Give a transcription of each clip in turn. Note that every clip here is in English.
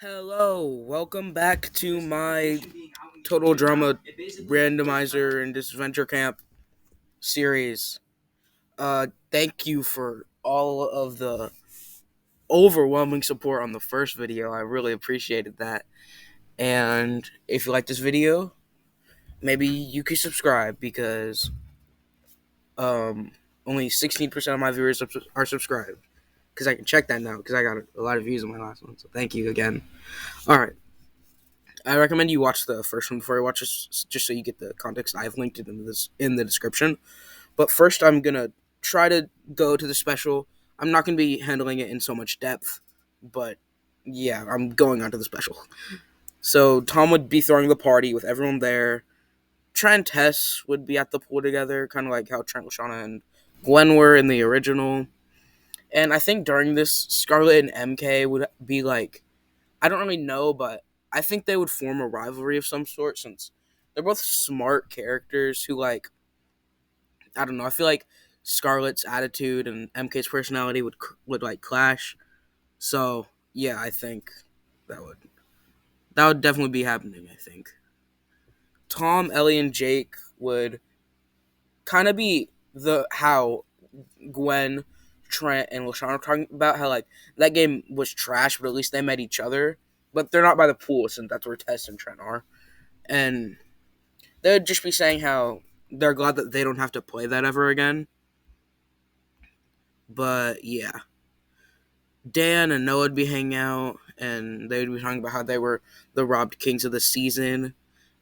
Hello, welcome back to my Total Drama Randomizer and Disadventure Camp series. Thank you for all of the overwhelming support on the first video. I really appreciated that. And if you like this video, maybe you could subscribe because only 16% of my viewers are subscribed. Because I can check that now because I got a lot of views on my last one. So thank you again. All right. I recommend you watch the first one before you watch this, just so you get the context. I've linked it in the description. But first, I'm gonna try to go to the special. I'm not gonna be handling it in so much depth, but yeah, I'm going on to the special. So Tom would be throwing the party with everyone there. Trent and Tess would be at the pool together, kind of like how Trent, Lashana, and Gwen were in the original. And I think during this, Scarlett and MK would be like, I don't really know, but I think they would form a rivalry of some sort since they're both smart characters who, like, I don't know. I feel like Scarlett's attitude and MK's personality would like clash. So yeah, I think that would that would definitely be happening. I think Tom, Ellie, and Jake would kind of be the how Gwen, Trent, and LaShawn are talking about how like that game was trash, but at least they met each other. But they're not by the pool since that's where Tess and Trent are. And they would just be saying how they're glad that they don't have to play that ever again. But yeah, Dan and Noah would be hanging out, and they would be talking about how they were the robbed kings of the season.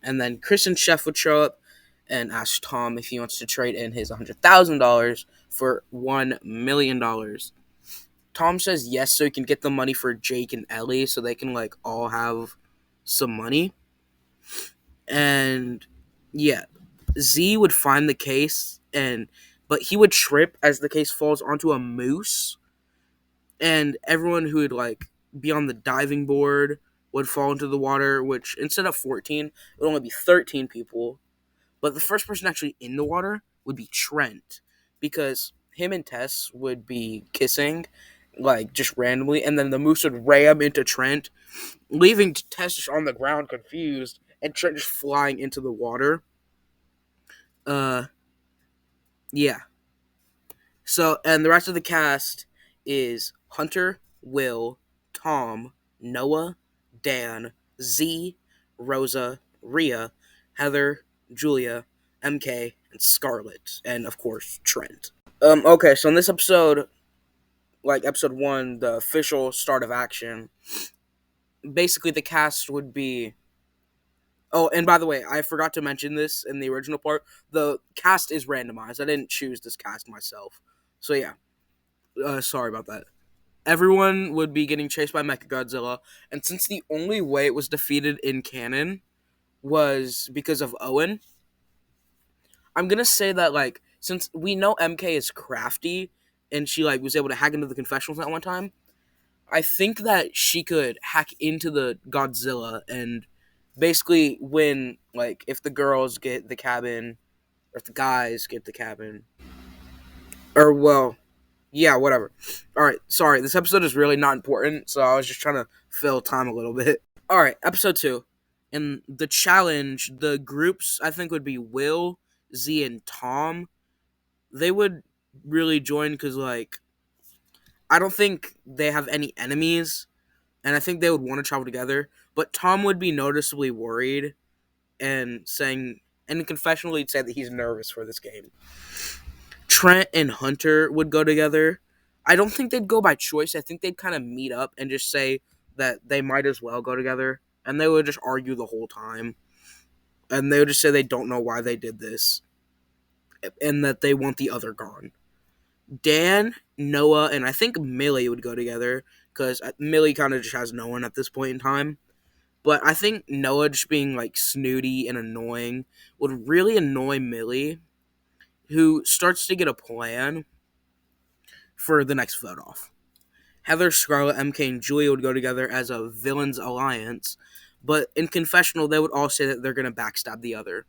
And then Chris and Chef would show up and ask Tom if he wants to trade in his $100,000 for $1 million. Tom says yes, so he can get the money for Jake and Ellie, so they can like all have some money. And yeah, Z would find the case, but he would trip as the case falls onto a moose, and everyone who would like be on the diving board would fall into the water. Which instead of 14, it would only be 13 people. But the first person actually in the water would be Trent, because him and Tess would be kissing, like just randomly, and then the moose would ram into Trent, leaving Tess just on the ground confused, and Trent just flying into the water. Uh, yeah. So, and the rest of the cast is Hunter, Will, Tom, Noah, Dan, Z, Rosa, Rhea, Heather, Julia, MK, and Scarlett, and of course Trent. Okay, so in this episode, like episode one, the official start of action, basically the cast would be. Oh, and by the way, I forgot to mention this in the original part. The cast is randomized. I didn't choose this cast myself. So yeah, sorry about that. Everyone would be getting chased by Mechagodzilla, and since the only way it was defeated in canon was because of Owen, I'm gonna say that like since we know MK is crafty and she like was able to hack into the confessionals that one time, I think that she could hack into the Godzilla and basically win. Like if the girls get the cabin or if the guys get the cabin, or well, yeah, whatever. All right, sorry. This episode is really not important, so I was just trying to fill time a little bit. All right, episode 2. In the challenge, the groups I think would be Will, Z, and Tom. They would really join because like I don't think they have any enemies, and I think they would want to travel together. But Tom would be noticeably worried and saying, and confessionally say that he's nervous for this game. Trent and Hunter would go together. I don't think they'd go by choice. I think they'd kind of meet up and just say that they might as well go together. And they would just argue the whole time. And they would just say they don't know why they did this. And that they want the other gone. Dan, Noah, and I think Millie would go together. Because Millie kind of just has no one at this point in time. But I think Noah just being like snooty and annoying would really annoy Millie, who starts to get a plan for the next vote off. Heather, Scarlett, MK, and Julia would go together as a villains alliance, but in confessional, they would all say that they're going to backstab the other.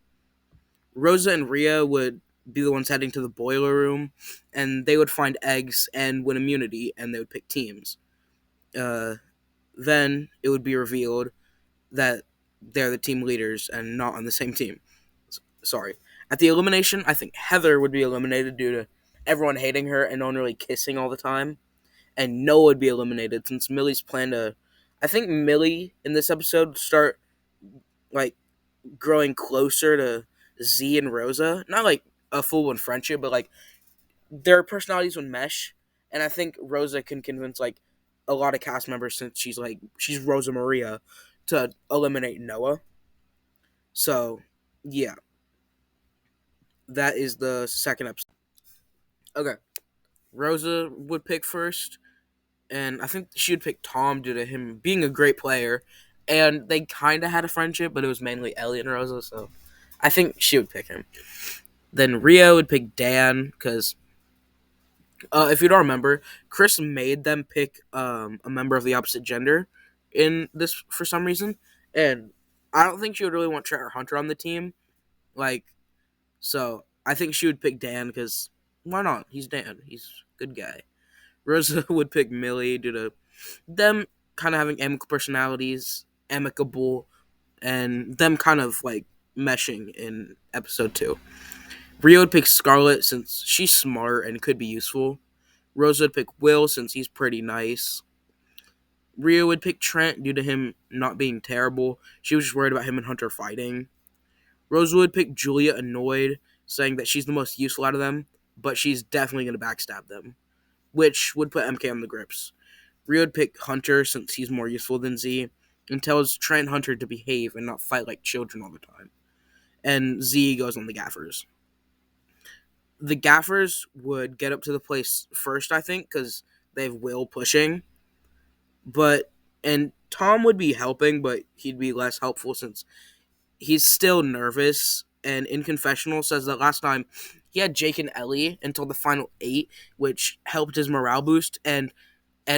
Rosa and Rhea would be the ones heading to the boiler room, and they would find eggs and win immunity, and they would pick teams. Uh, then it would be revealed that they're the team leaders and not on the same team. Sorry. At the elimination, I think Heather would be eliminated due to everyone hating her and no one really kissing all the time. And Noah would be eliminated since Millie's plan to. I think Millie in this episode would start like growing closer to Z and Rosa. Not like a full on friendship, but like their personalities would mesh. And I think Rosa can convince like a lot of cast members since she's Rosa Maria to eliminate Noah. So yeah, that is the second episode. Okay, Rosa would pick first, and I think she would pick Tom due to him being a great player. And they kind of had a friendship, but it was mainly Ellie and Rosa, so I think she would pick him. Then Rio would pick Dan because if you don't remember, Chris made them pick a member of the opposite gender in this for some reason, and I don't think she would really want Trent or Hunter on the team. Like, so I think she would pick Dan because why not? He's Dan. He's a good guy. Rosa would pick Millie due to them kind of having amicable, and them kind of like meshing in episode 2. Rio would pick Scarlett since she's smart and could be useful. Rosa would pick Will since he's pretty nice. Rio would pick Trent due to him not being terrible. She was just worried about him and Hunter fighting. Rosa would pick Julia annoyed, saying that she's the most useful out of them, but she's definitely going to backstab them, which would put MK on the grips. Rio would pick Hunter since he's more useful than Z, and tells Trent and Hunter to behave and not fight like children all the time. And Z goes on the gaffers. The gaffers would get up to the place first, I think, because they have Will pushing. And Tom would be helping, but he'd be less helpful since he's still nervous. And in confessional says that last time he had Jake and Ellie until the final 8, which helped his morale boost and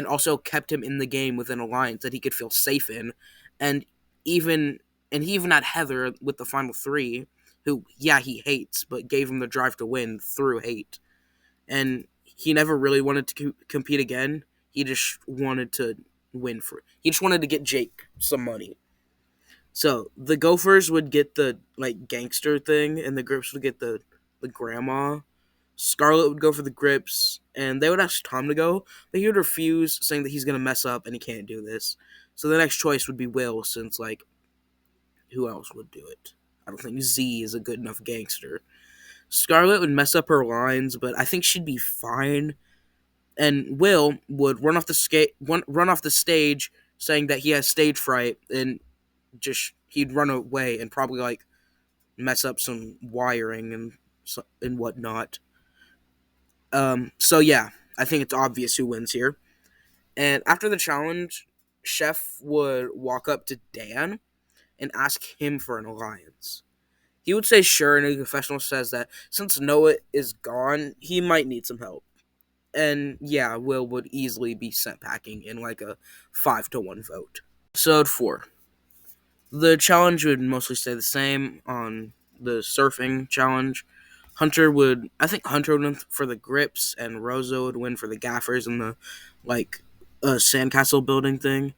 also kept him in the game with an alliance that he could feel safe in. And even and he even had Heather with the final 3, who he hates, but gave him the drive to win through hate. And he never really wanted to compete again. He just wanted to he just wanted to get Jake some money. So the Gophers would get the like gangster thing, and the Grips would get the grandma. Scarlett would go for the Grips, and they would ask Tom to go, but he would refuse, saying that he's gonna mess up and he can't do this. So the next choice would be Will, since like who else would do it? I don't think Z is a good enough gangster. Scarlett would mess up her lines, but I think she'd be fine. And Will would run off the stage, saying that he has stage fright, and he'd run away and probably like mess up some wiring and whatnot. So yeah, I think it's obvious who wins here. And after the challenge, Chef would walk up to Dan and ask him for an alliance. He would say sure, and the confessional says that since Noah is gone, he might need some help. And yeah, Will would easily be sent packing in like a 5-1 vote. Episode 4. The challenge would mostly stay the same on the surfing challenge. I think Hunter would win for the Grips, and Rosa would win for the gaffers and the like sandcastle building thing.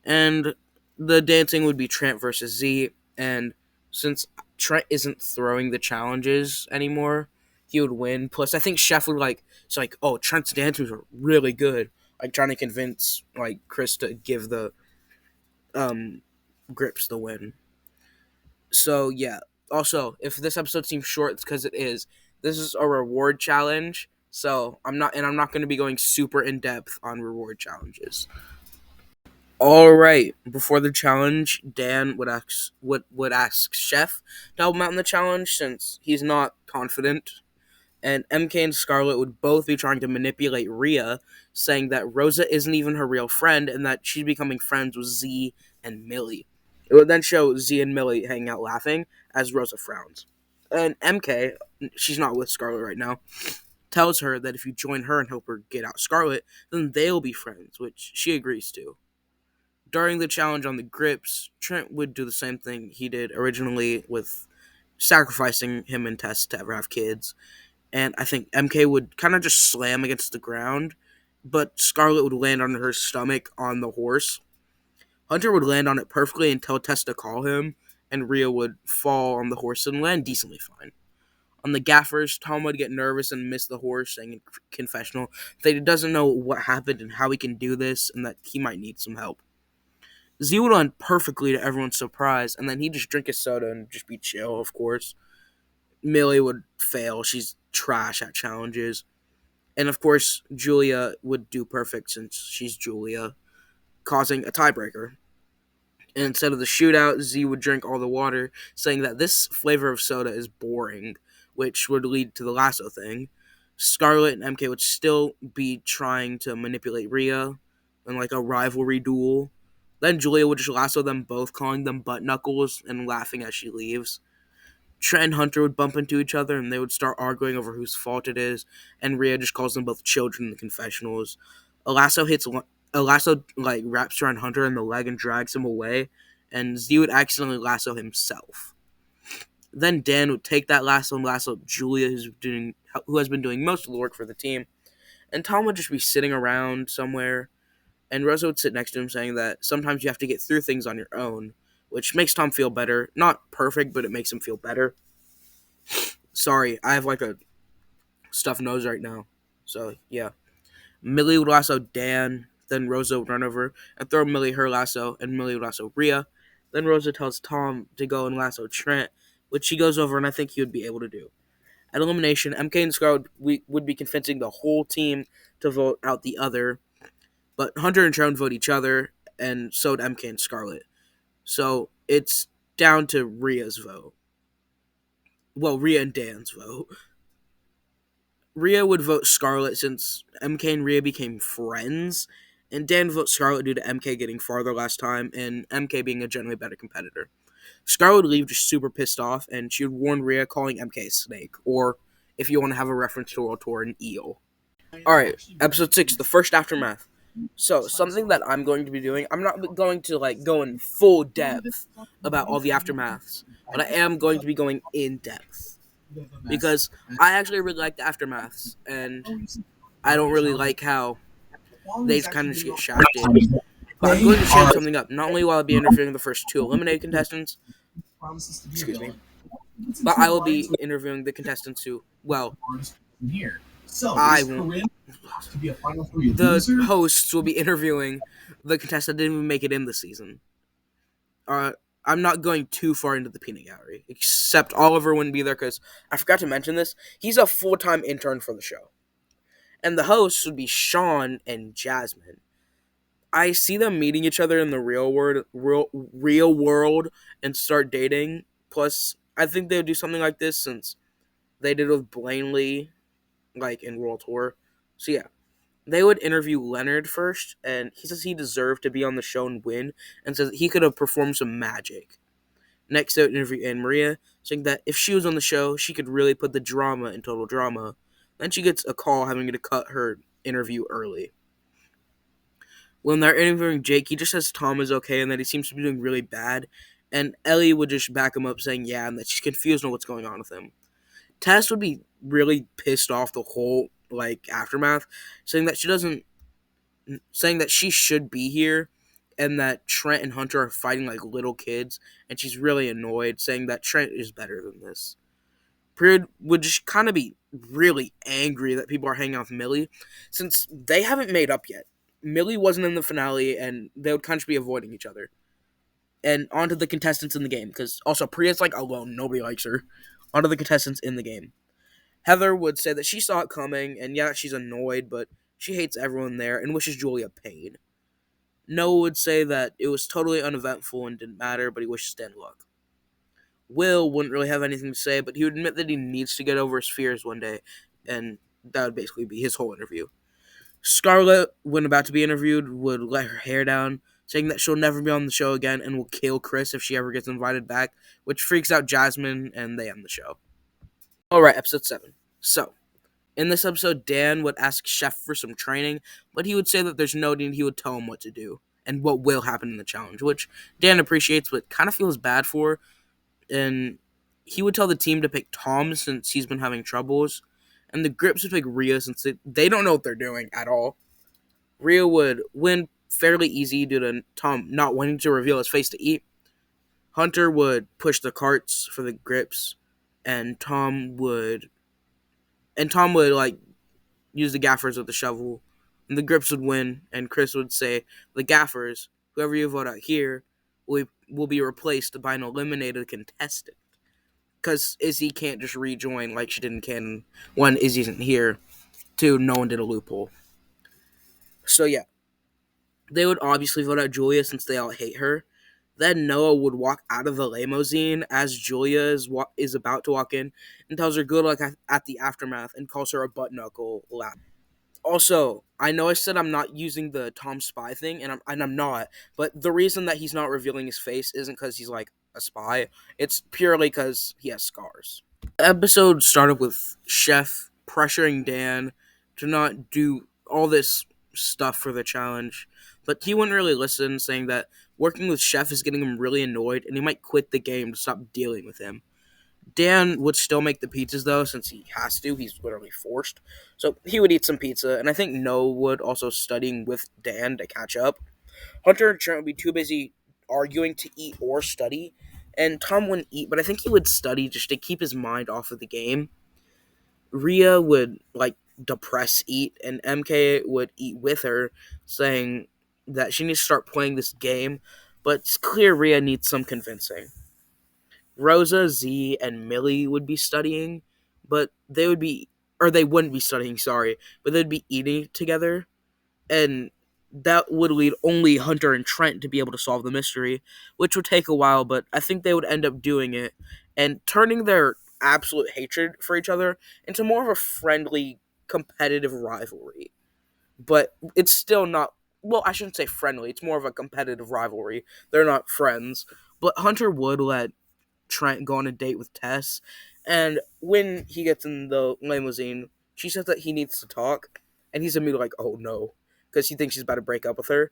And the dancing would be Trent versus Z. And since Trent isn't throwing the challenges anymore, he would win. Plus, I think Chef would it's like, oh, Trent's dances are really good. Like trying to convince like Chris to give the Grips the win. So yeah. Also, if this episode seems short, it's because it is. This is a reward challenge, so I'm not going to be going super in depth on reward challenges. All right. Before the challenge, Dan would ask Chef to help him out in the challenge since he's not confident, and MK and Scarlett would both be trying to manipulate Rhea, saying that Rosa isn't even her real friend and that she's becoming friends with Z and Millie. It would then show Z and Millie hanging out laughing as Rosa frowns. And MK, she's not with Scarlett right now, tells her that if you join her and help her get out Scarlett, then they'll be friends, which she agrees to. During the challenge on the Grips, Trent would do the same thing he did originally with sacrificing him and Tess to ever have kids. And I think MK would kind of just slam against the ground, but Scarlett would land on her stomach on the horse. Hunter would land on it perfectly and tell Tess to call him, and Rhea would fall on the horse and land decently fine. On the gaffers, Tom would get nervous and miss the horse, saying in confessional that he doesn't know what happened and how he can do this, and that he might need some help. Z would land perfectly to everyone's surprise, and then he'd just drink his soda and just be chill, of course. Millie would fail. She's trash at challenges. And of course, Julia would do perfect since she's Julia, causing a tiebreaker. And instead of the shootout, Z would drink all the water, saying that this flavor of soda is boring, which would lead to the lasso thing. Scarlett and MK would still be trying to manipulate Rhea in like a rivalry duel. Then Julia would just lasso them both, calling them butt knuckles and laughing as she leaves. Trent and Hunter would bump into each other and they would start arguing over whose fault it is, and Rhea just calls them both children in the confessionals. A lasso like wraps around Hunter in the leg and drags him away, and Z would accidentally lasso himself. Then Dan would take that lasso and lasso Julia, who has been doing most of the work for the team, and Tom would just be sitting around somewhere, and Rosa would sit next to him saying that sometimes you have to get through things on your own, which makes Tom feel better. Not perfect, but it makes him feel better. Sorry, I have like a stuffed nose right now. So, yeah. Millie would lasso Dan, then Rosa would run over and throw Millie her lasso, and Millie would lasso Rhea. Then Rosa tells Tom to go and lasso Trent, which he goes over and I think he would be able to do. At elimination, MK and Scar would be convincing the whole team to vote out the other, but Hunter and Trent vote each other, and so would MK and Scarlett. So it's down to Rhea's vote. Well, Rhea and Dan's vote. Rhea would vote Scarlett since MK and Rhea became friends, and Dan would vote Scarlett due to MK getting farther last time and MK being a generally better competitor. Scarlett would leave just super pissed off, and she would warn Rhea, calling MK a snake, or if you want to have a reference to World Tour, an eel. Alright, episode 6, the first aftermath. So, something that I'm going to be doing, I'm not going to like go in full depth about all the aftermaths, but I am going to be going in depth. Because I actually really like the aftermaths, and I don't really like how they kind of just get shafted. But I'm going to change something up. Not only will I be interviewing the first 2 eliminated contestants, excuse me, but I will be interviewing the contestants who, well, I won't. The hosts will be interviewing the contestants that didn't even make it in the season. I'm not going too far into the peanut gallery, except Oliver wouldn't be there because I forgot to mention this. He's a full-time intern for the show. And the hosts would be Sean and Jasmine. I see them meeting each other in the real world and start dating. Plus, I think they would do something like this since they did with Blaney, like in World Tour. So yeah, they would interview Leonard first, and he says he deserved to be on the show and win, and says he could have performed some magic. Next, they would interview Anne Maria, saying that if she was on the show, she could really put the drama in Total Drama. Then she gets a call having to cut her interview early. When they're interviewing Jake, he just says Tom is okay and that he seems to be doing really bad, and Ellie would just back him up saying yeah, and that she's confused on what's going on with him. Tess would be really pissed off the whole aftermath, saying that she should be here, and that Trent and Hunter are fighting like little kids, and she's really annoyed, saying that Trent is better than this. Period would just kind of be really angry that people are hanging out with Millie, since they haven't made up yet. Millie wasn't in the finale, and they would kind of be avoiding each other. And onto the contestants in the game, because also Priya's alone, nobody likes her. Onto the contestants in the game. Heather would say that she saw it coming, and yeah, she's annoyed, but she hates everyone there and wishes Julia pain. Noah would say that it was totally uneventful and didn't matter, but he wishes Dan luck. Will wouldn't really have anything to say, but he would admit that he needs to get over his fears one day, and that would basically be his whole interview. Scarlett, when about to be interviewed, would let her hair down, saying that she'll never be on the show again and will kill Chris if she ever gets invited back, which freaks out Jasmine, and they end the show. Alright, episode 7. So, in this episode, Dan would ask Chef for some training, but he would say that there's no need. He would tell him what to do and what will happen in the challenge, which Dan appreciates but kind of feels bad for. And he would tell the team to pick Tom since he's been having troubles, and the Grips would pick Rhea since they don't know what they're doing at all. Rhea would win fairly easy due to Tom not wanting to reveal his face to eat. Hunter would push the carts for the grips, and Tom would like use the gaffers with the shovel, and the grips would win. And Chris would say, "The gaffers, whoever you vote out here, will be replaced by an eliminated contestant." Because Izzy can't just rejoin like she did in canon. One, Izzy isn't here. Two, no one did a loophole. So yeah, they would obviously vote out Julia since they all hate her. Then Noah would walk out of the limousine as Julia is about to walk in and tells her good luck at the aftermath and calls her a butt knuckle loud. Also, I know I said I'm not using the Tom spy thing, and I'm not. But the reason that he's not revealing his face isn't because he's like a spy. It's purely because he has scars. The episode started with Chef pressuring Dan to not do all this stuff for the challenge, but he wouldn't really listen, saying that working with Chef is getting him really annoyed, and he might quit the game to stop dealing with him. Dan would still make the pizzas though, since he has to. He's literally forced. So he would eat some pizza, and I think Noah would also studying with Dan to catch up. Hunter and Trent would be too busy arguing to eat or study, and Tom wouldn't eat, but I think he would study just to keep his mind off of the game. Rhea would like depress eat, and MK would eat with her, saying that she needs to start playing this game, but it's clear Rhea needs some convincing. Rosa, Z, and Millie would be studying, but they wouldn't be studying, sorry, but they'd be eating together, and that would lead only Hunter and Trent to be able to solve the mystery, which would take a while, but I think they would end up doing it and turning their absolute hatred for each other into more of a friendly, competitive rivalry. But it's still not, well, I shouldn't say friendly, it's more of a competitive rivalry. They're not friends. But Hunter would let Trent go on a date with Tess, and when he gets in the limousine, she says that he needs to talk, and he's immediately like, "Oh no," because he thinks she's about to break up with her.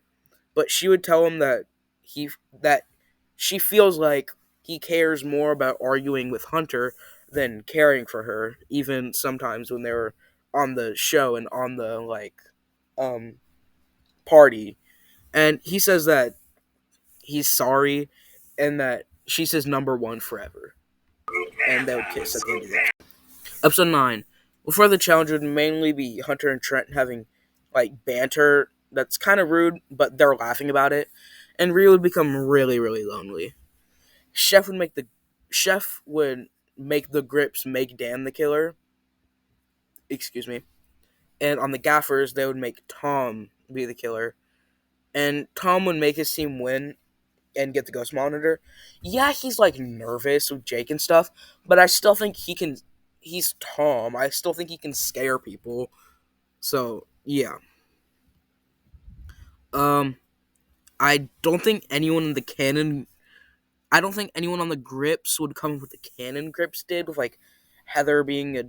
But she would tell him that she feels like he cares more about arguing with Hunter than caring for her, even sometimes when they were on the show and on the um party. And he says that he's sorry, and that she's his number one forever. And they would kiss at the end of it. Episode 9. Before the challenge would mainly be Hunter and Trent having like banter that's kind of rude, but they're laughing about it. And Rhea would become really, really lonely. Chef would make the Chef would make the grips make Dan the killer. Excuse me. And on the gaffers, they would make Tom be the killer. And Tom would make his team win and get the ghost monitor. Yeah, he's like nervous with Jake and stuff, but I still think he can. He's Tom. I still think he can scare people. So yeah. Um, I don't think anyone in the canon. I don't think anyone on the grips would come with the canon grips did with like Heather being a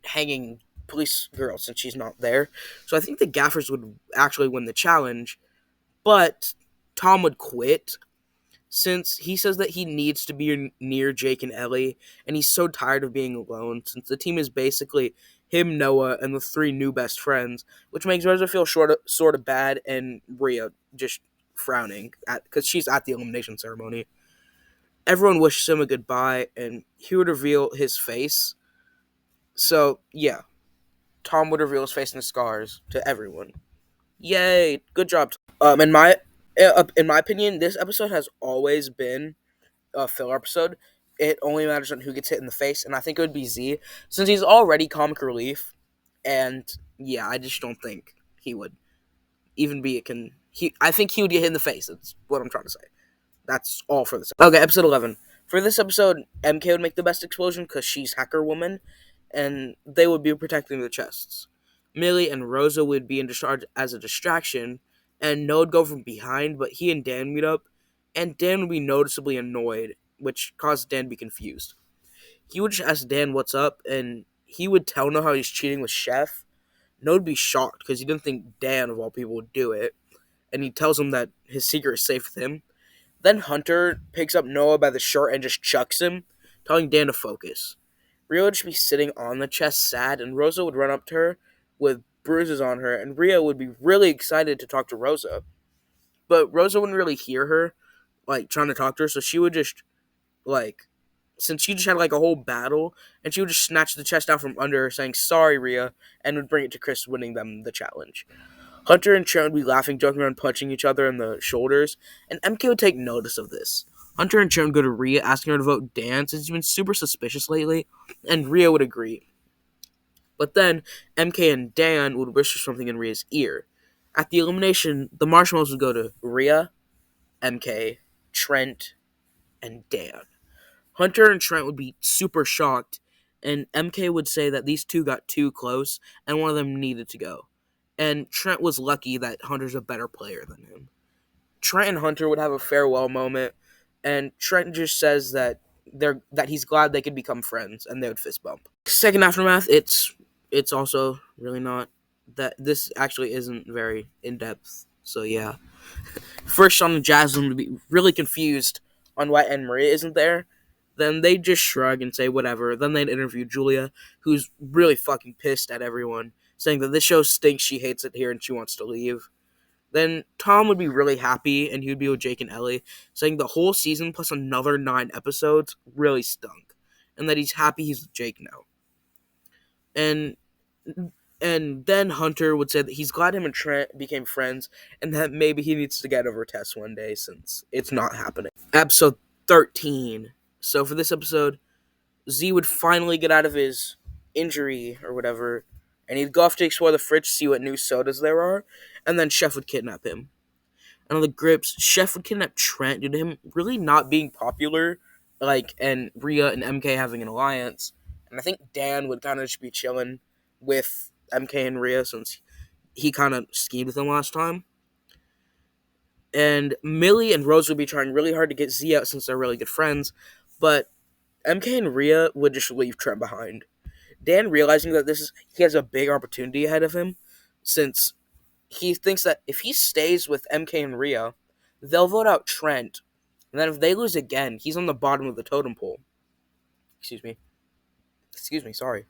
hanging police girl since she's not there. So I think the gaffers would actually win the challenge, but Tom would quit since he says that he needs to be near Jake and Ellie, and he's so tired of being alone since the team is basically him, Noah, and the three new best friends, which makes Rosa feel sort of bad, and Rhea just frowning because she's at the elimination ceremony. Everyone wishes him a goodbye, and he would reveal his face. So yeah, Tom would reveal his face and his scars to everyone. Yay! Good job. In my opinion, this episode has always been a filler episode. It only matters on who gets hit in the face, and I think it would be Z, since he's already comic relief. And yeah, I just don't think he would even be a can. I think he would get hit in the face. That's what I'm trying to say. That's all for this. Okay, episode 11. For this episode, MK would make the best explosion because she's Hacker Woman, and they would be protecting the chests. Millie and Rosa would be in charge as a distraction, and Noah would go from behind, but he and Dan meet up, and Dan would be noticeably annoyed, which caused Dan to be confused. He would just ask Dan what's up, and he would tell Noah how he's cheating with Chef. Noah would be shocked because he didn't think Dan, of all people, would do it, and he tells him that his secret is safe with him. Then Hunter picks up Noah by the shirt and just chucks him, telling Dan to focus. Rhea would just be sitting on the chest sad, and Rosa would run up to her with bruises on her, and Rhea would be really excited to talk to Rosa. but Rosa wouldn't really hear her, like, trying to talk to her, so she would just, like, since she just had, like, a whole battle, and she would just snatch the chest out from under her, saying, "Sorry, Rhea," and would bring it to Chris, winning them the challenge. Hunter and Trent would be laughing, joking around, punching each other in the shoulders, and MK would take notice of this. Hunter and Trent would go to Rhea, asking her to vote Dan, since he's been super suspicious lately, and Rhea would agree. But then, MK and Dan would whisper something in Rhea's ear. At the elimination, the marshmallows would go to Rhea, MK, Trent, and Dan. Hunter and Trent would be super shocked, and MK would say that these two got too close, and one of them needed to go. And Trent was lucky that Hunter's a better player than him. Trent and Hunter would have a farewell moment, and Trent just says that he's glad they could become friends, and they would fist bump. Second aftermath, it's also really not that this actually isn't very in depth. So yeah, first Sean and Jasmine would be really confused on why Anne Marie isn't there. Then they just shrug and say whatever. Then they'd interview Julia, who's really fucking pissed at everyone, saying that this show stinks, she hates it here, and she wants to leave. Then Tom would be really happy, and he would be with Jake and Ellie, saying the whole season plus another 9 episodes really stunk, and that he's happy he's with Jake now. And then Hunter would say that he's glad him and Trent became friends, and that maybe he needs to get over Tess one day since it's not happening. Episode 13. So for this episode, Z would finally get out of his injury or whatever, and he'd go off to explore the fridge to see what new sodas there are, and then Chef would kidnap him. And on the grips, Chef would kidnap Trent due to him really not being popular, and Rhea and MK having an alliance. And I think Dan would kind of just be chilling with MK and Rhea since he kind of schemed with them last time. And Millie and Rose would be trying really hard to get Z out since they're really good friends, but MK and Rhea would just leave Trent behind. Dan, realizing that he has a big opportunity ahead of him, since he thinks that if he stays with MK and Rhea, they'll vote out Trent, and then if they lose again, he's on the bottom of the totem pole. Excuse me, sorry.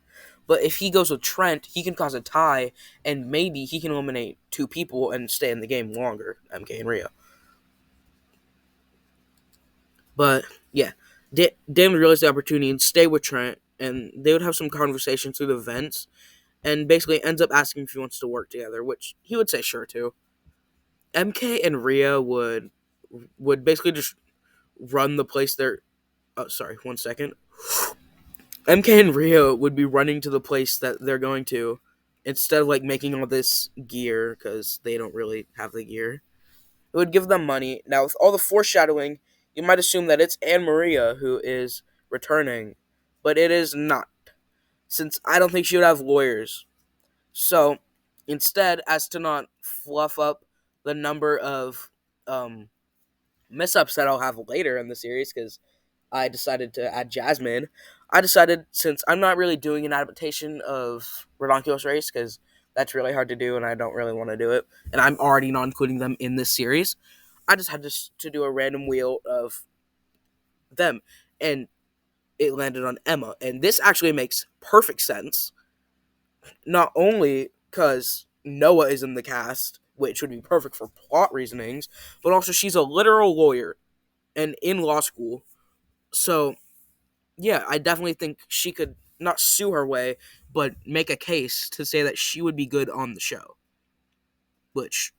But if he goes with Trent, he can cause a tie, and maybe he can eliminate 2 people and stay in the game longer, MK and Rhea. But, yeah, Dan would realize the opportunity and stay with Trent, and they would have some conversations through the vents, and basically ends up asking if he wants to work together, which he would say sure to. MK and Rhea would basically just run the place there. Oh, sorry, 1 second. MK and Rhea would be running to the place that they're going to instead of making all this gear because they don't really have the gear. It would give them money. Now, with all the foreshadowing, you might assume that it's Anne Maria who is returning, but it is not, since I don't think she would have lawyers. So, instead, as to not fluff up the number of mess-ups that I'll have later in the series, because I decided to add Jasmine, I decided, since I'm not really doing an adaptation of Redonkulous Race, because that's really hard to do, and I don't really want to do it, and I'm already not including them in this series, I just had to do a random wheel of them, and it landed on Emma, and this actually makes perfect sense, not only because Noah is in the cast, which would be perfect for plot reasonings, but also she's a literal lawyer and in law school. So, yeah, I definitely think she could not sue her way, but make a case to say that she would be good on the show. Which,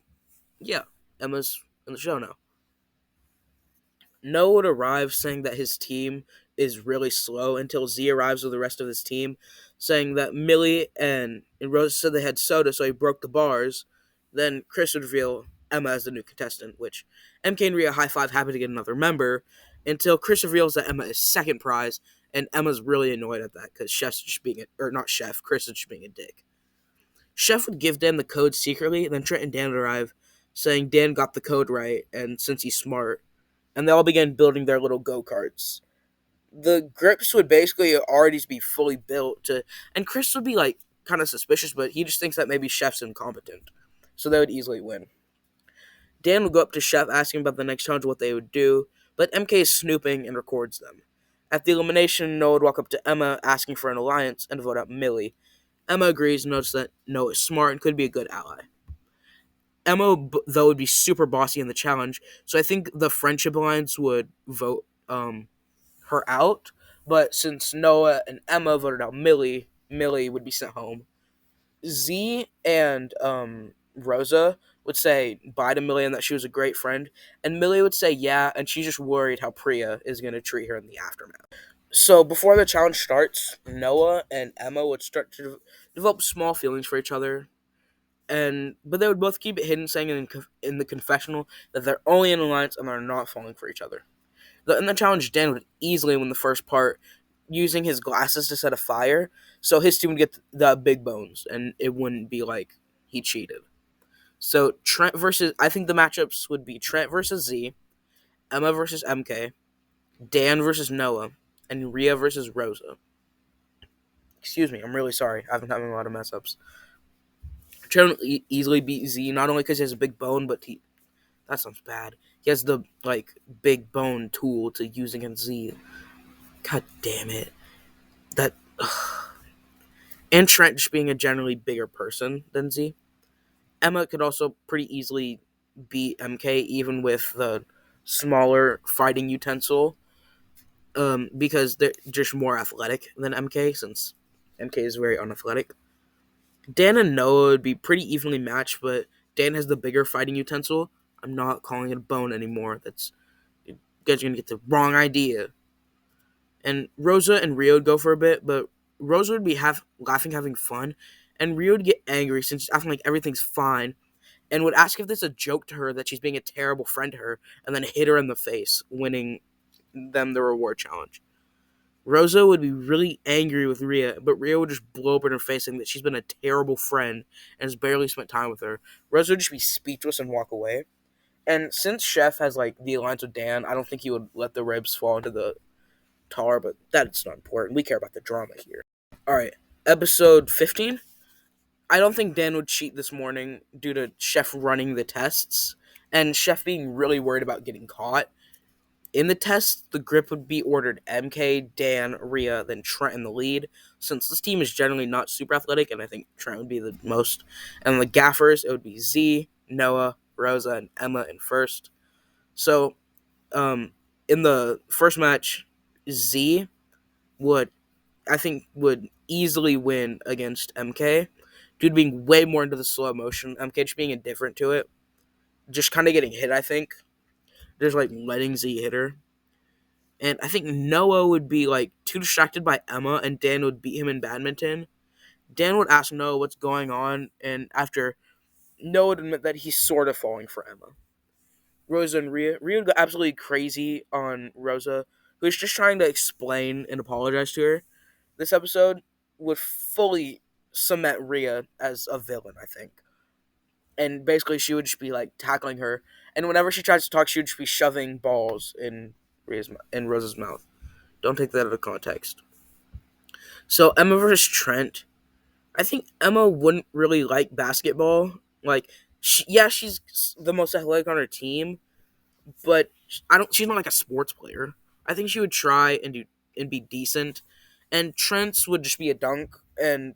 yeah, Emma's in the show now. Noah would arrive saying that his team is really slow until Z arrives with the rest of his team, saying that Millie and Rose said they had soda, so he broke the bars. Then Chris would reveal Emma as the new contestant, which MK and Rhea high-five, happy to get another member, until Chris reveals that Emma is second prize, and Emma's really annoyed at that because Chef's just being Chris is just being a dick. Chef would give Dan the code secretly, and then Trent and Dan would arrive, saying Dan got the code right, and since he's smart, and they all began building their little go-karts. The grips would basically already be fully built and Chris would be kind of suspicious, but he just thinks that maybe Chef's incompetent, so they would easily win. Dan would go up to Chef asking about the next challenge, what they would do, but MK is snooping and records them. At the elimination, Noah would walk up to Emma asking for an alliance and vote out Millie. Emma agrees and notes that Noah is smart and could be a good ally. Emma, though, would be super bossy in the challenge, so I think the Friendship Alliance would vote her out. But since Noah and Emma voted out Millie, Millie would be sent home. Z and Rosa would say bye to Millie and that she was a great friend, and Millie would say yeah, and she's just worried how Priya is going to treat her in the aftermath. So before the challenge starts, Noah and Emma would start to develop small feelings for each other, and but they would both keep it hidden, saying in the confessional that they're only in alliance and they're not falling for each other. In the challenge, Dan would easily win the first part using his glasses to set a fire, so his team would get the big bones, and it wouldn't be like he cheated. So Trent versus, I think the matchups would be Trent versus Z, Emma versus MK, Dan versus Noah, and Rhea versus Rosa. Excuse me, I'm really sorry. I've been having a lot of mess ups. Trent would easily beat Z, not only because he has a big bone, but that sounds bad. He has the like big bone tool to use against Z. God damn it. That and Trent just being a generally bigger person than Z. Emma could also pretty easily beat MK even with the smaller fighting utensil, because they're just more athletic than MK, since MK is very unathletic. Dan and Noah would be pretty evenly matched, but Dan has the bigger fighting utensil. I'm not calling it a bone anymore. That's, you guys are gonna get the wrong idea. And Rosa and Rio would go for a bit, but Rosa would be laughing, having fun, and Rio would get angry since she's acting like everything's fine, and would ask if this is a joke to her that she's being a terrible friend to her, and then hit her in the face, winning them the reward challenge. Rosa would be really angry with Rhea, but Rhea would just blow up in her face saying that she's been a terrible friend and has barely spent time with her. Rosa would just be speechless and walk away. And since Chef has like the alliance with Dan, I don't think he would let the ribs fall into the tar, but that's not important. We care about the drama here. Alright, episode 15. I don't think Dan would cheat this morning due to Chef running the tests and Chef being really worried about getting caught. In the test, the grip would be ordered MK, Dan, Rhea, then Trent in the lead. Since this team is generally not super athletic, and I think Trent would be the most. And the gaffers, it would be Z, Noah, Rosa, and Emma in first. So, in the first match, Z would, I think, would easily win against MK. Dude being way more into the slow motion. MK just being indifferent to it. Just kind of getting hit, I think. Just like letting Z hit her. And I think Noah would be like too distracted by Emma, and Dan would beat him in badminton. Dan would ask Noah what's going on, and after Noah would admit that he's sort of falling for Emma. Rosa and Rhea would go absolutely crazy on Rosa, who was just trying to explain and apologize to her. This episode would fully cement Rhea as a villain, I think. And basically, she would just be like tackling her, and whenever she tries to talk, she would just be shoving balls in Rosa's mouth. Don't take that out of context. So Emma versus Trent. I think Emma wouldn't really like basketball. Like, she's the most athletic on her team, but I don't. She's not like a sports player. I think she would try and be decent, and Trent's would just be a dunk, and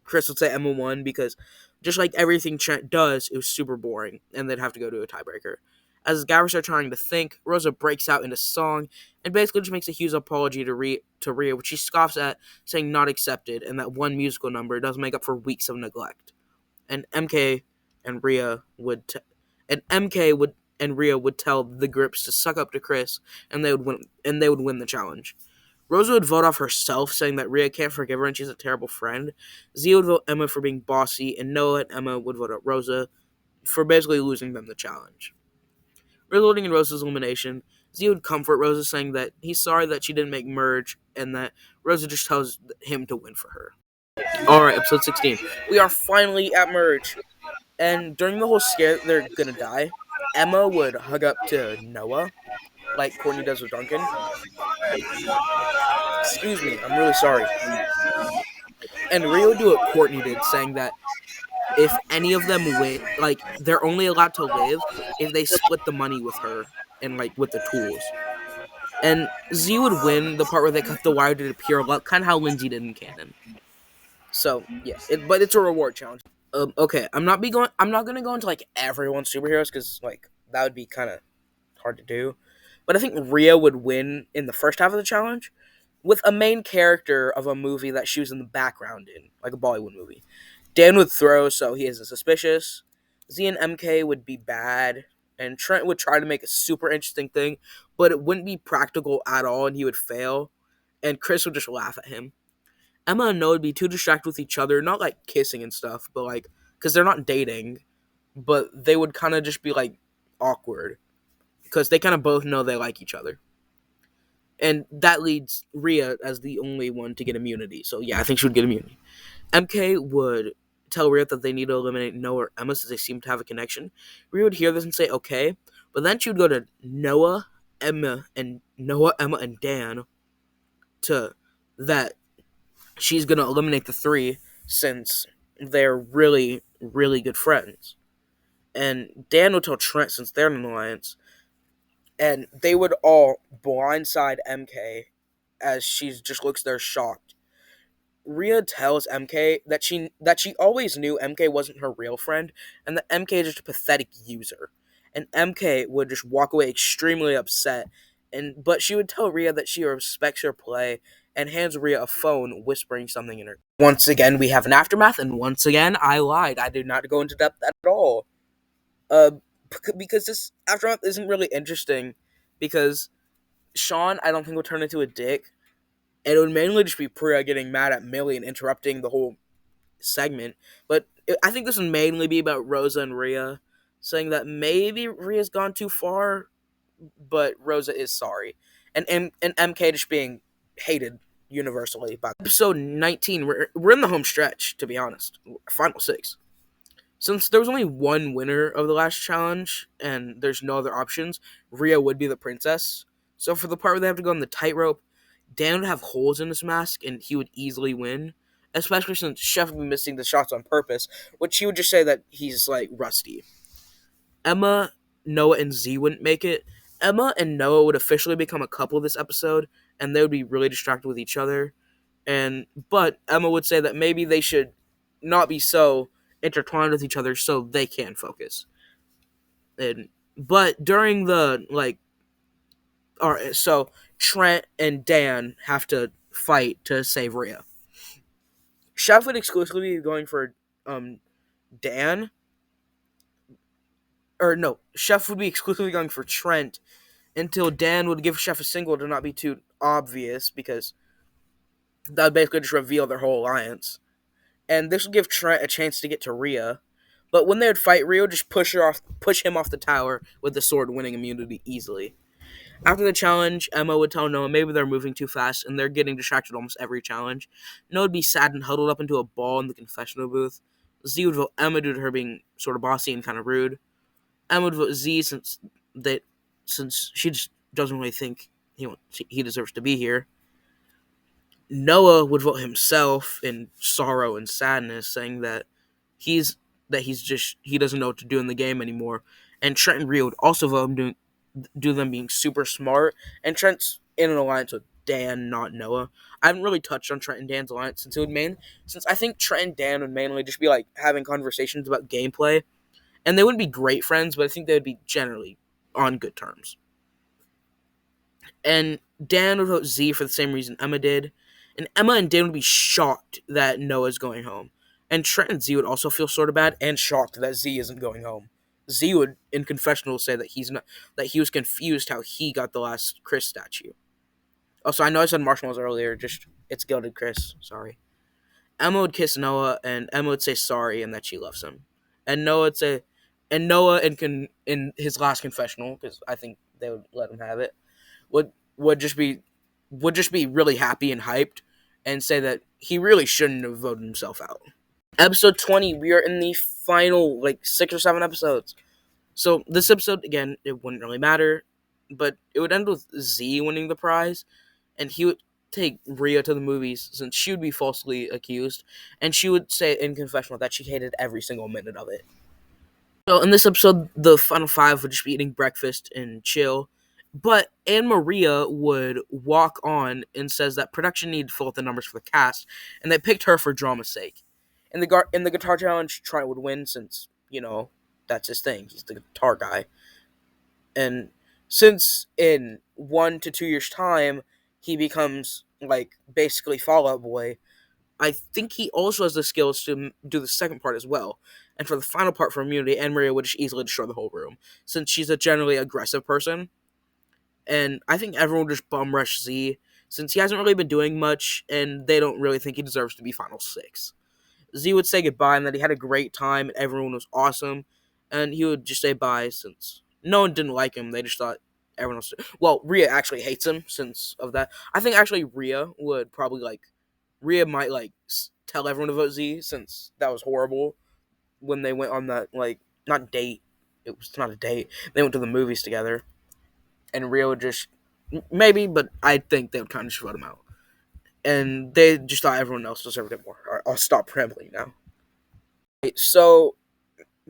Chris would say Emma won because just like everything Trent does, it was super boring, and they'd have to go to a tiebreaker. As the Gabbers are trying to think, Rosa breaks out into song and basically just makes a huge apology to Rhea, which she scoffs at, saying not accepted, and that one musical number doesn't make up for weeks of neglect. And MK and Rhea would tell the grips to suck up to Chris, and they would win the challenge. Rosa would vote off herself, saying that Rhea can't forgive her and she's a terrible friend. Z would vote Emma for being bossy, and Noah and Emma would vote out Rosa for basically losing them the challenge. Resulting in Rosa's elimination, Z would comfort Rosa, saying that he's sorry that she didn't make merge, and that Rosa just tells him to win for her. Alright, episode 16. We are finally at merge. And during the whole scare they're gonna die, Emma would hug up to Noah, like Courtney does with Duncan. Excuse me, I'm really sorry. And Rio would do what Courtney did, saying that if any of them win, like, they're only allowed to live if they split the money with her and, like, with the tools. And Z would win the part where they cut the wire to pure luck, kind of how Lindsay did in Canon. So, yeah, but it's a reward challenge. Okay, I'm not gonna go into like everyone's superheroes because like that would be kind of hard to do. But I think Rhea would win in the first half of the challenge with a main character of a movie that she was in the background in, like a Bollywood movie. Dan would throw, so he isn't suspicious. Z and MK would be bad, and Trent would try to make a super interesting thing, but it wouldn't be practical at all, and he would fail. And Chris would just laugh at him. Emma and Noah would be too distracted with each other, not like kissing and stuff, but like because they're not dating, but they would kind of just be like awkward because they kind of both know they like each other. And that leads Rhea as the only one to get immunity. So yeah, I think she would get immunity. MK would tell Rhea that they need to eliminate Noah or Emma since they seem to have a connection. Rhea would hear this and say okay, but then she would go to Noah, Emma, and Dan to that she's gonna eliminate the three since they're really, really good friends. And Dan would tell Trent since they're in an alliance, and they would all blindside MK as she just looks there shocked. Rhea tells MK that she always knew MK wasn't her real friend and that MK is just a pathetic user. And MK would just walk away extremely upset, and but she would tell Rhea that she respects her play and hands Rhea a phone whispering something in her. Once again we have an aftermath, and once again I lied. I did not go into depth at all. Uh because this aftermath isn't really interesting because Sean I don't think would turn into a dick, and it would mainly just be Priya getting mad at Millie and interrupting the whole segment. But I think this would mainly be about Rosa and Rhea saying that maybe Rhea's gone too far, but Rosa is sorry, and MK just being hated universally. By episode 19, we're in the home stretch. To be honest, final six. Since there was only one winner of the last challenge and there's no other options, Rhea would be the princess. So for the part where they have to go on the tightrope, Dan would have holes in his mask and he would easily win. Especially since Chef would be missing the shots on purpose, which he would just say that he's like rusty. Emma, Noah, and Z wouldn't make it. Emma and Noah would officially become a couple this episode, and they would be really distracted with each other. But Emma would say that maybe they should not be so intertwined with each other so they can focus. But during the all right, so Trent and Dan have to fight to save Rhea. Chef would exclusively be going for Dan, or no, Chef would be exclusively going for Trent until Dan would give Chef a single to not be too obvious because that would basically just reveal their whole alliance. And this would give Trent a chance to get to Rhea. But when they would fight, Rhea would just push him off the tower with the sword, winning immunity easily. After the challenge, Emma would tell Noah maybe they're moving too fast and they're getting distracted almost every challenge. Noah would be sad and huddled up into a ball in the confessional booth. Z would vote Emma due to her being sort of bossy and kind of rude. Emma would vote Z since she just doesn't really think he deserves to be here. Noah would vote himself in sorrow and sadness, saying that he doesn't know what to do in the game anymore. And Trent and Rhea would also vote him do them being super smart. And Trent's in an alliance with Dan, not Noah. I haven't really touched on Trent and Dan's alliance since I think Trent and Dan would mainly just be like having conversations about gameplay, and they wouldn't be great friends, but I think they would be generally on good terms. And Dan would vote Z for the same reason Emma did. And Emma and Dan would be shocked that Noah's going home. And Trent and Z would also feel sort of bad and shocked that Z isn't going home. Z would, in confessional, say that he was confused how he got the last Chris statue. Also, I know I said marshmallows earlier, just it's Gilded Chris, sorry. Emma would kiss Noah, and Emma would say sorry and that she loves him. And Noah would say, and Noah in his last confessional, because I think they would let him have it, would would just be really happy and hyped and say that he really shouldn't have voted himself out. Episode 20, we are in the final 6 or 7 episodes. So this episode again, it wouldn't really matter, but it would end with Z winning the prize, and he would take Rhea to the movies since she would be falsely accused, and she would say in confessional that she hated every single minute of it. So in this episode, the final 5 would just be eating breakfast and chill. But Anne Maria would walk on and says that production needed to fill out the numbers for the cast, and they picked her for drama's sake. in the guitar challenge, Trent would win since that's his thing. He's the guitar guy, and since in 1 to 2 years time he becomes like basically Fall Out Boy, I think he also has the skills to do the second part as well. And for the final part for immunity, Anne Maria would just easily destroy the whole room since she's a generally aggressive person. And I think everyone would just bum rush Z since he hasn't really been doing much, and they don't really think he deserves to be Final Six. Z would say goodbye and that he had a great time and everyone was awesome, and he would just say bye since no one didn't like him. They just thought everyone else. Well, Rhea actually hates him since of that. I think actually Rhea would probably Rhea might tell everyone to vote Z since that was horrible when they went on that not date. It was not a date. They went to the movies together, and Rhea would just maybe, but I think they would kind of just vote him out, and they just thought everyone else deserved it more. I'll stop rambling now. So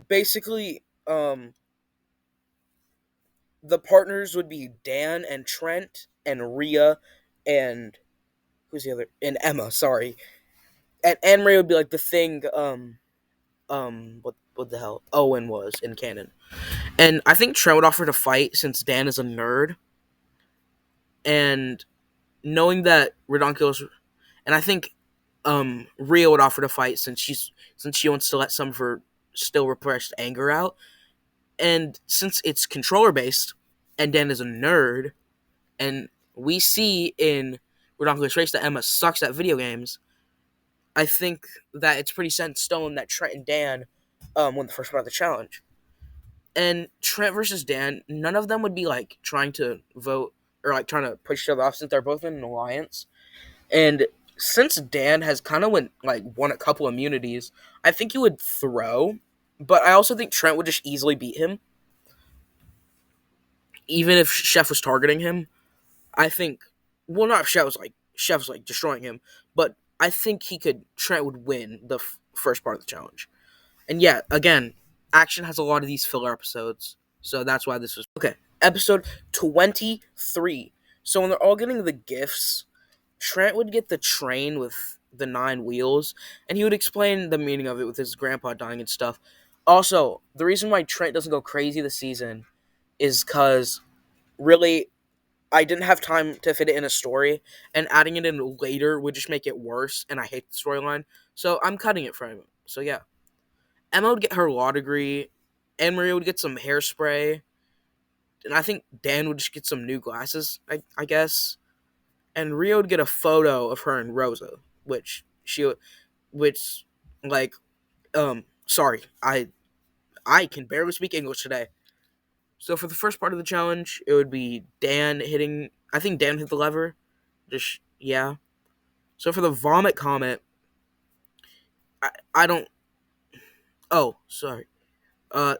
basically, the partners would be Dan and Trent and Rhea and who's the other and Emma. Sorry, and Anne Marie would be like the thing. What the hell Owen was in canon, and I think Trent would offer to fight since Dan is a nerd, and knowing that Redonkulous, and I think Rhea would offer to fight since she wants to let some of her still repressed anger out. And since it's controller based, and Dan is a nerd, and we see in Redonkulous Race that Emma sucks at video games, I think that it's pretty set in stone that Trent and Dan won the first part of the challenge. And Trent versus Dan, none of them would be trying to vote or trying to push each other off since they're both in an alliance. And since Dan has kind of won a couple immunities, I think he would throw, but I also think Trent would just easily beat him. Even if Chef was targeting him, I think not if Chef was destroying him, but I think Trent would win the first part of the challenge. And yeah, again, Action has a lot of these filler episodes, so that's why this was okay. Episode 23. So when they're all getting the gifts, Trent would get the train with the 9 wheels, and he would explain the meaning of it with his grandpa dying and stuff. Also, the reason why Trent doesn't go crazy this season is because, really, I didn't have time to fit it in a story, and adding it in later would just make it worse, and I hate the storyline, so I'm cutting it from him. So yeah. Emma would get her law degree, Anne Marie would get some hairspray, and I think Dan would just get some new glasses, I guess. And Rio would get a photo of her and Rosa, which sorry, I can barely speak English today. So for the first part of the challenge, it would be Dan hitting, I think Dan hit the lever, just, yeah. So for the vomit comment, I don't, oh, sorry, I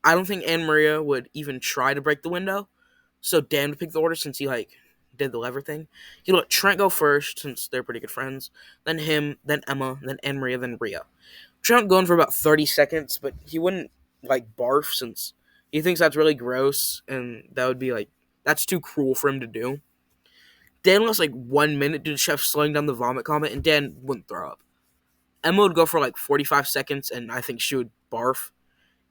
don't think Anne Maria would even try to break the window, so Dan would pick the order since he, did the lever thing. He'd let Trent go first, since they're pretty good friends, then him, then Emma, then Anne Maria, then Rhea. Trent going for about 30 seconds, but he wouldn't, barf, since he thinks that's really gross, and that would be, that's too cruel for him to do. Dan lost, 1 minute due to Chef slowing down the vomit comment, and Dan wouldn't throw up. Emma would go for, 45 seconds, and I think she would barf.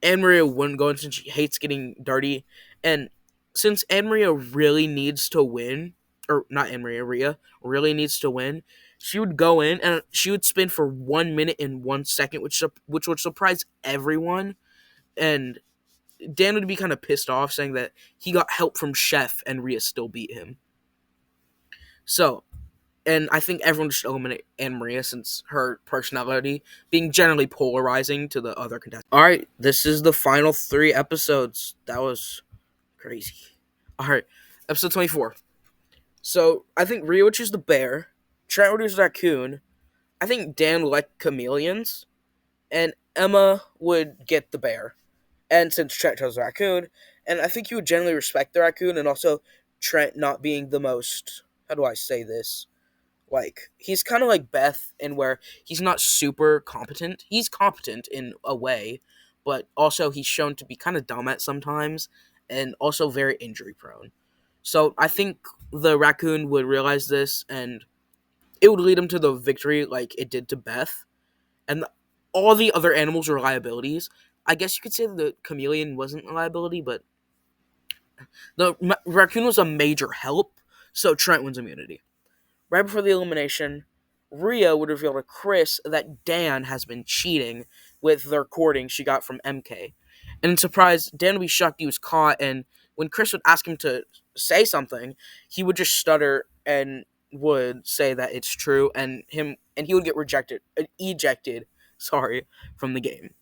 Anne Maria wouldn't go in since she hates getting dirty. And since Anne Maria really needs to win, or not Anne Maria, Rhea really needs to win, she would go in and she would spin for 1 minute and 1 second, which would surprise everyone. And Dan would be kind of pissed off, saying that he got help from Chef and Rhea still beat him. So, and I think everyone should eliminate Anne Maria since her personality being generally polarizing to the other contestants. Alright, this is the final 3 episodes. That was crazy. Alright, episode 24. So, I think Rhea would choose the bear, Trent would choose the raccoon, I think Dan would like chameleons, and Emma would get the bear. And since Trent chose the raccoon, and I think you would generally respect the raccoon, and also Trent not being the most, how do I say this? He's kind of like Beth in where he's not super competent. He's competent in a way, but also he's shown to be kind of dumb at sometimes, and also very injury prone. So I think the raccoon would realize this, and it would lead him to the victory like it did to Beth. and all the other animals were liabilities. I guess you could say that the chameleon wasn't a liability, but the raccoon was a major help. So Trent wins immunity. Right before the elimination, Rhea would reveal to Chris that Dan has been cheating with the recording she got from MK. And in surprise, Dan would be shocked he was caught, and when Chris would ask him to say something, he would just stutter and would say that it's true, and he would get ejected, from the game.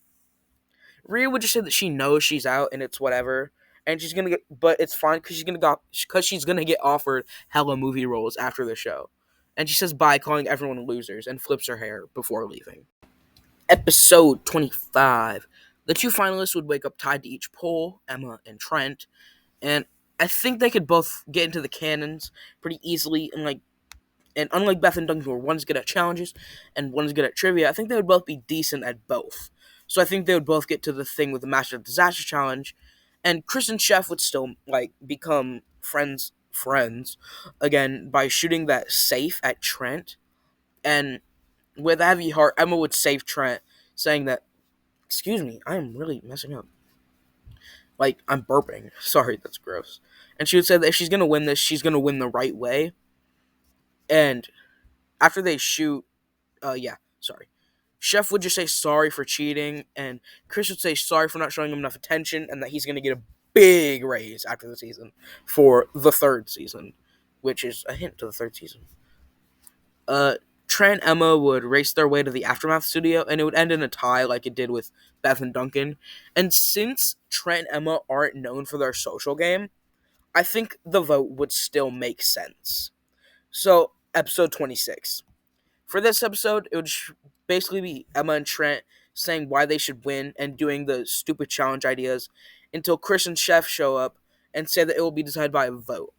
Rhea would just say that she knows she's out and it's whatever, and but it's fine because she's gonna get offered hella movie roles after the show, and she says bye, calling everyone losers, and flips her hair before leaving. Episode 25. The two finalists would wake up tied to each pole, Emma and Trent, and I think they could both get into the cannons pretty easily, and unlike Beth and Duncan, where one's good at challenges and one's good at trivia, I think they would both be decent at both. So I think they would both get to the thing with the Master of Disaster challenge, and Chris and Chef would still become friends again by shooting that safe at Trent. And with a heavy heart, Emma would save Trent, saying that, "Excuse me, I am really messing up. Like I'm burping. Sorry, that's gross." And she would say that if she's gonna win this, she's gonna win the right way. And after they shoot, yeah, sorry. Chef would just say sorry for cheating, and Chris would say sorry for not showing him enough attention, and that he's going to get a big raise after the season for the third season, which is a hint to the third season. Uh, Trent and Emma would race their way to the Aftermath studio, and it would end in a tie like it did with Beth and Duncan. And since Trent and Emma aren't known for their social game, I think the vote would still make sense. So, episode 26. For this episode, it would basically be Emma and Trent saying why they should win and doing the stupid challenge ideas until Chris and Chef show up and say that it will be decided by a vote.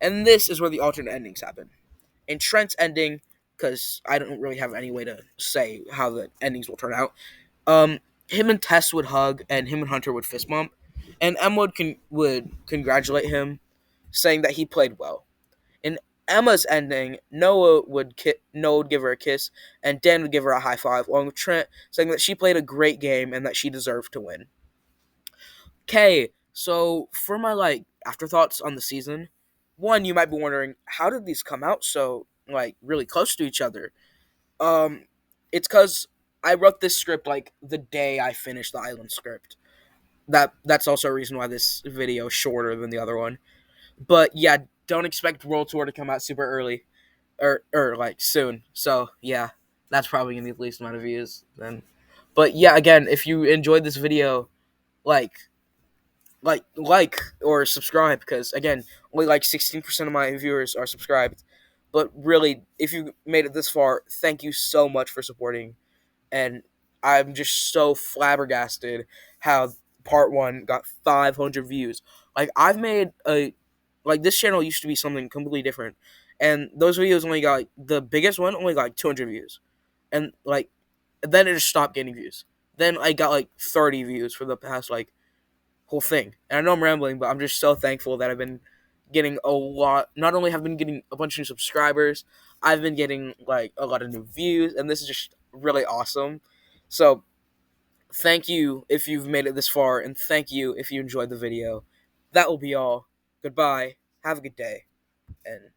And this is where the alternate endings happen. In Trent's ending, because I don't really have any way to say how the endings will turn out, him and Tess would hug and him and Hunter would fist bump, and Emma would congratulate him, saying that he played well. In Emma's ending, Noah would give her a kiss, and Dan would give her a high five, along with Trent saying that she played a great game and that she deserved to win. Okay, so for my afterthoughts on the season, one, you might be wondering, how did these come out so really close to each other? It's because I wrote this script the day I finished the Island script. That's also a reason why this video is shorter than the other one. But yeah, don't expect World Tour to come out super early or soon. So yeah, that's probably gonna be the least amount of views then. But yeah, again, if you enjoyed this video, like or subscribe, because again, only 16% of my viewers are subscribed. But really, if you made it this far, thank you so much for supporting, and I'm just so flabbergasted how part one got 500 views. I've made this channel used to be something completely different, and those videos only got the biggest one only got 200 views, and then it just stopped getting views. Then I got 30 views for the past whole thing. And I know I'm rambling, but I'm just so thankful that I've been getting a lot. Not only have I been getting a bunch of new subscribers, I've been getting a lot of new views, and this is just really awesome. So thank you if you've made it this far, and thank you if you enjoyed the video. That will be all. Goodbye. Have a good day. And